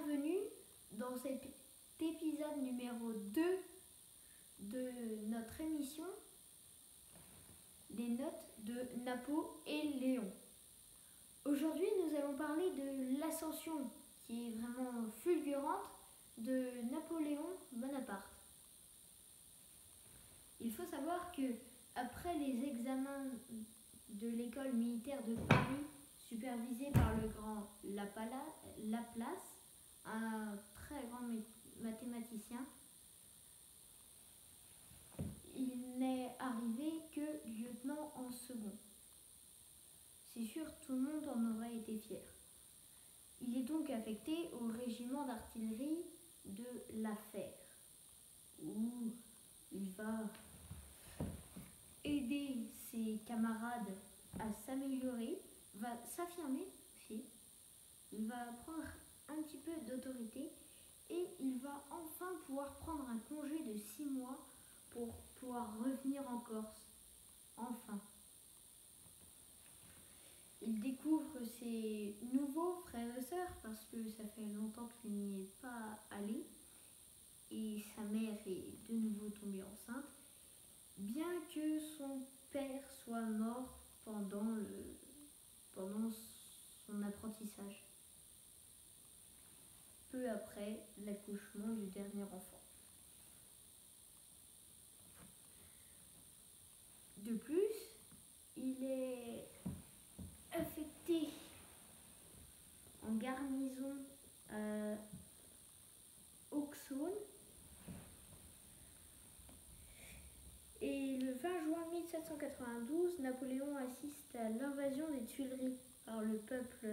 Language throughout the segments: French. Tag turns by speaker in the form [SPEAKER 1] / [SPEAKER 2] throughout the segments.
[SPEAKER 1] Bienvenue dans cet épisode numéro 2 de notre émission des notes de Napoléon. Aujourd'hui, nous allons parler de l'ascension qui est vraiment fulgurante de Napoléon Bonaparte. Il faut savoir que après les examens de l'école militaire de Paris, supervisé par le grand Laplace, un très grand mathématicien, il n'est arrivé que lieutenant en second. C'est sûr, tout le monde en aurait été fier. Il est donc affecté au régiment d'artillerie de La Fère, où il va aider ses camarades à s'améliorer, va s'affirmer aussi, il va prendre un petit peu d'autorité et il va enfin pouvoir prendre un congé de 6 mois pour pouvoir revenir en Corse. Enfin. Il découvre ses nouveaux frères et sœurs parce que ça fait longtemps qu'il n'y est pas allé et sa mère est de nouveau tombée enceinte, bien que son père soit mort pendant son apprentissage, peu après l'accouchement du dernier enfant. De plus, il est affecté en garnison à Auxonne et le 20 juin 1792, Napoléon assiste à l'invasion des Tuileries par le peuple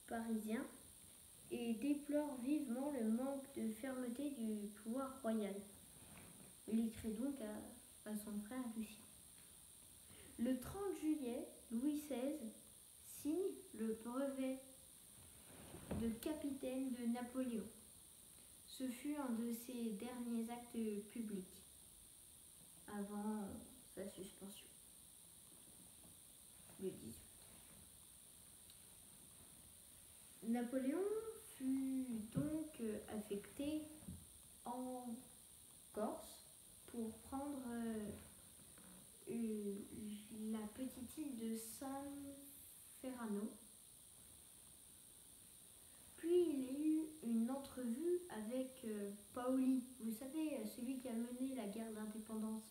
[SPEAKER 1] parisien et déplore vivement le manque de fermeté du pouvoir royal. Il écrit donc à son frère Lucien. Le 30 juillet, Louis XVI signe le brevet de capitaine de Napoléon. Ce fut un de ses derniers actes publics avant sa suspension, le 18. Napoléon fut donc affecté en Corse pour prendre la petite île de San Ferrano. Puis il a eu une entrevue avec Paoli, vous savez, celui qui a mené la guerre d'indépendance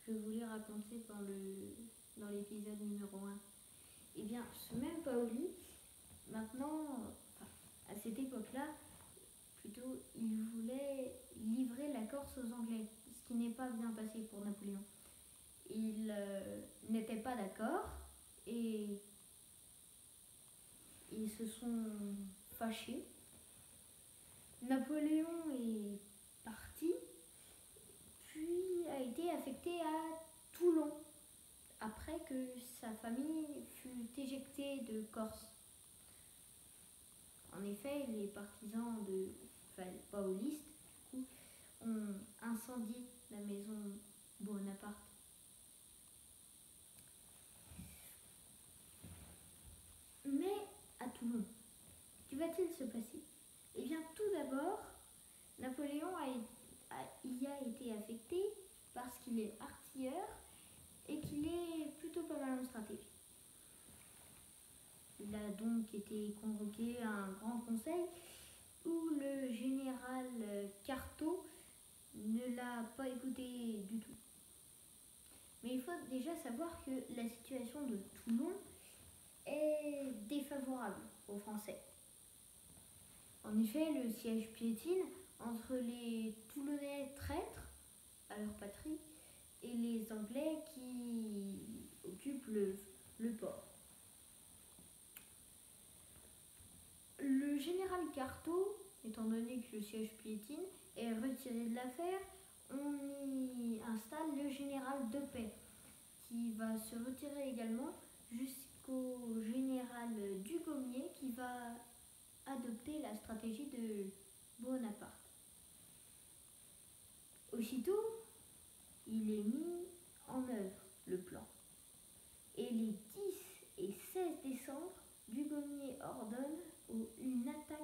[SPEAKER 1] que je voulais raconter dans l'épisode numéro 1. Eh bien, ce même Paoli, maintenant, à cette époque-là, plutôt, il voulait livrer la Corse aux Anglais, ce qui n'est pas bien passé pour Napoléon. Ils n'étaient pas d'accord et ils se sont fâchés. Napoléon est parti, puis a été affecté à Toulon, après que sa famille fut éjectée de Corse. En effet, les partisans paolistes ont incendié la maison Bonaparte. Mais à Toulon, que va-t-il se passer? Eh bien, tout d'abord, Napoléon y a été affecté parce qu'il est artilleur et qu'il est plutôt pas mal en stratégie. Il a donc été convoqué à un grand conseil où le général Cartaux ne l'a pas écouté du tout. Mais il faut déjà savoir que la situation de Toulon est défavorable aux Français. En effet, le siège piétine entre les Toulonnais traîtres à leur patrie et les Anglais qui occupent le port. Le général Cartaux, étant donné que le siège piétine, est retiré de l'affaire, on y installe le général Depay, qui va se retirer également jusqu'au général Dugommier qui va adopter la stratégie de Bonaparte. Aussitôt, il est mis en œuvre le plan. Et les 10 et 16 décembre, Dugommier ordonne une attaque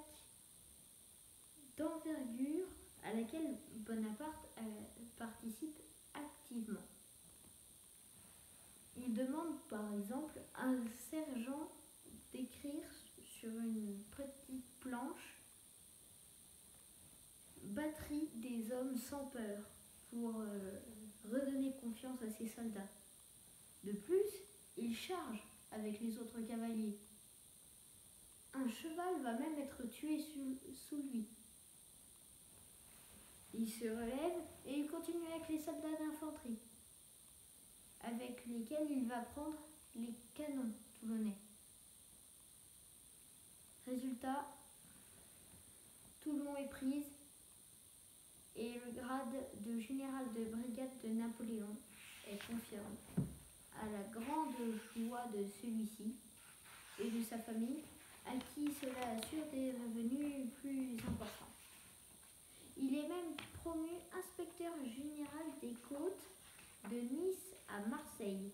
[SPEAKER 1] laquelle Bonaparte participe activement. Il demande par exemple à un sergent d'écrire sur une petite planche batterie des hommes sans peur pour redonner confiance à ses soldats. De plus, il charge avec les autres cavaliers. Un cheval va même être tué sous lui. Il se relève et il continue avec les soldats d'infanterie, avec lesquels il va prendre les canons toulonnais. Résultat, Toulon est prise et le grade de général de brigade de Napoléon est confirmé, à la grande joie de celui-ci et de sa famille, à qui cela assure des revenus plus importants. Il est même promu inspecteur général des côtes de Nice à Marseille.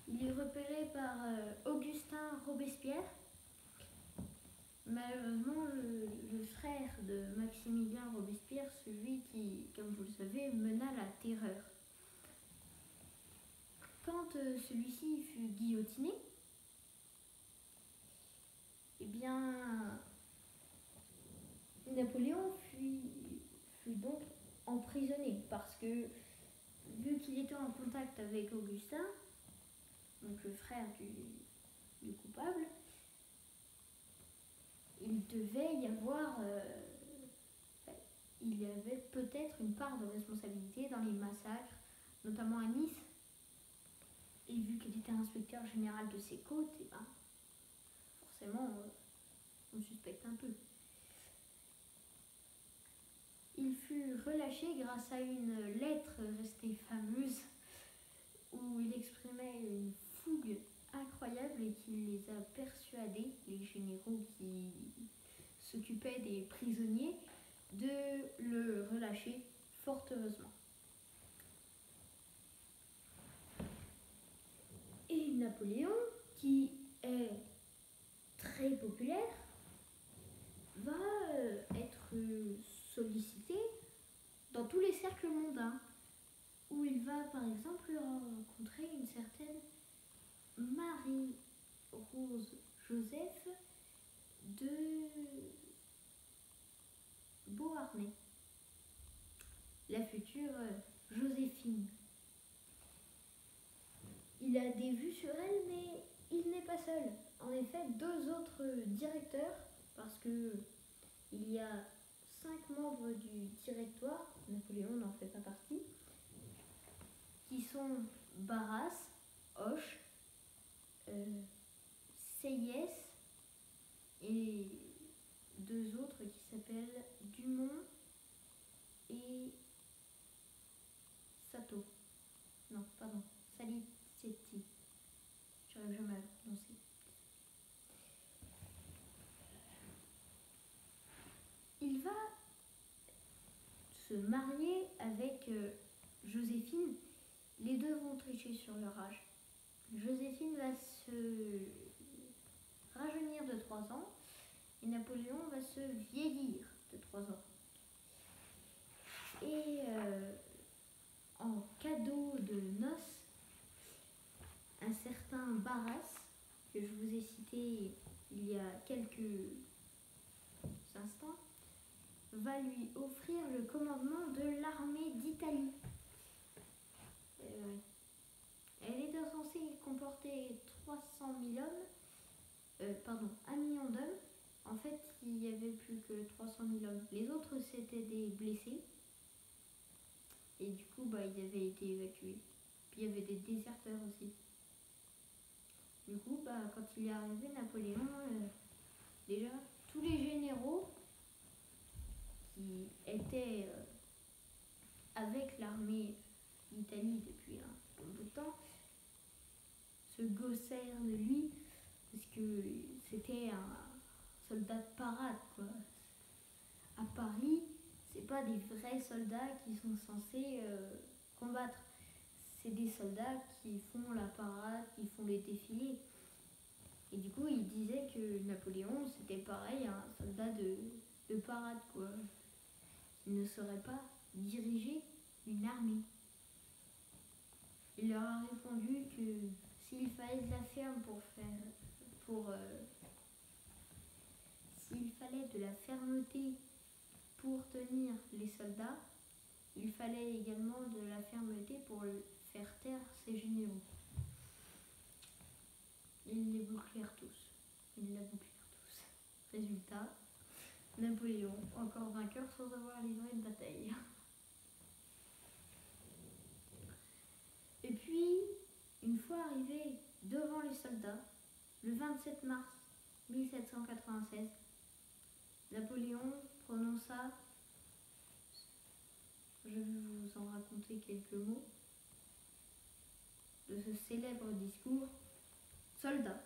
[SPEAKER 1] Il est repéré par Augustin Robespierre. Malheureusement, le frère de Maximilien Robespierre, celui qui, comme vous le savez, mena la terreur. Quand celui-ci fut guillotiné, eh bien, Napoléon fut donc emprisonné parce que, vu qu'il était en contact avec Augustin, donc le frère du coupable, il devait y avoir, il y avait peut-être une part de responsabilité dans les massacres, notamment à Nice. Et vu qu'il était inspecteur général de ses côtes, et ben, forcément, on suspecte un peu. Il fut relâché grâce à une lettre restée fameuse où il exprimait une fougue incroyable et qui les a persuadés, les généraux qui s'occupaient des prisonniers, de le relâcher fort heureusement. Et Napoléon, qui est très populaire, va être sollicité dans tous les cercles mondains, où il va par exemple rencontrer une certaine Marie-Rose Joseph de Beauharnais, la future Joséphine. Il a des vues sur elle, mais il n'est pas seul. En effet, 2 autres directeurs, parce que il y a 5 membres du directoire, Napoléon n'en fait pas partie, qui sont Barras, Hoche, Seyès et 2 autres qui s'appellent Dumont et Sato. Non, pardon, Salicetti. J'arrive jamais à le prononcer. Il va se marier avec Joséphine. Les deux vont tricher sur leur âge. Joséphine va se rajeunir de 3 ans et Napoléon va se vieillir de 3 ans. Et en cadeau de noces, un certain Barras, que je vous ai cité il y a quelques instants, va lui offrir le commandement de l'armée d'Italie. Elle était censée comporter 300 000 hommes, 1 million d'hommes. En fait, il n'y avait plus que 300 000 hommes. Les autres, c'était des blessés. Et du coup, ils avaient été évacués. Puis il y avait des déserteurs aussi. Du coup, quand il est arrivé, Napoléon, déjà, tous les généraux qui étaient avec l'armée d'Italie depuis un bout de temps se gossèrent de lui parce que c'était un soldat de parade, quoi. À Paris, c'est pas des vrais soldats qui sont censés combattre. C'est des soldats qui font la parade, qui font les défilés. Et du coup, il disait que Napoléon, c'était pareil, un soldat de parade, quoi. il ne saurait pas diriger une armée. Il leur a répondu que s'il fallait de la s'il fallait de la fermeté pour tenir les soldats, il fallait également de la fermeté pour faire taire ses généraux. Ils les bouclèrent tous. Résultat, Napoléon, encore vainqueur sans avoir livré de bataille. Et puis, une fois arrivé devant les soldats, le 27 mars 1796, Napoléon prononça, je vais vous en raconter quelques mots, de ce célèbre discours. Soldats,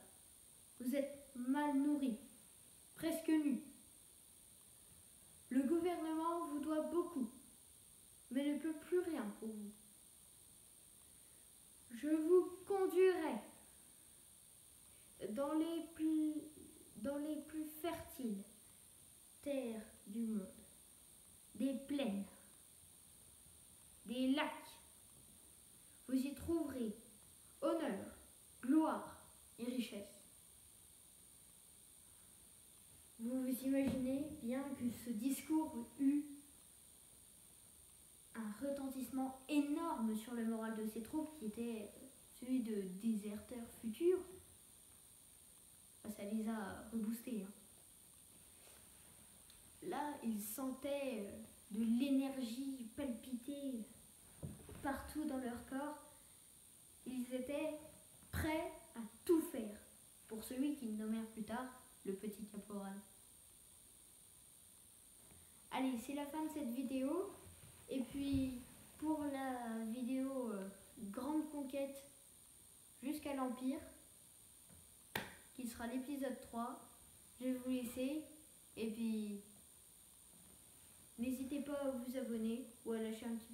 [SPEAKER 1] vous êtes mal nourris, presque nus. Le gouvernement vous doit beaucoup, mais ne peut plus rien pour vous. Je vous conduirai dans les plus fertiles terres du monde, des plaines, des lacs. Vous y trouverez honneur, gloire et richesse. Vous vous imaginez bien que ce discours eut un retentissement énorme sur le moral de ses troupes, qui était celui de déserteurs futurs. Ça les a reboostés. Là, ils sentaient de l'énergie palpiter partout dans leur corps. Ils étaient prêts à tout faire pour celui qu'ils nommèrent plus tard le petit caporal. Allez, c'est la fin de cette vidéo. Et puis, pour la vidéo Grande Conquête jusqu'à l'Empire, qui sera l'épisode 3, je vais vous laisser. Et puis, n'hésitez pas à vous abonner ou à lâcher un petit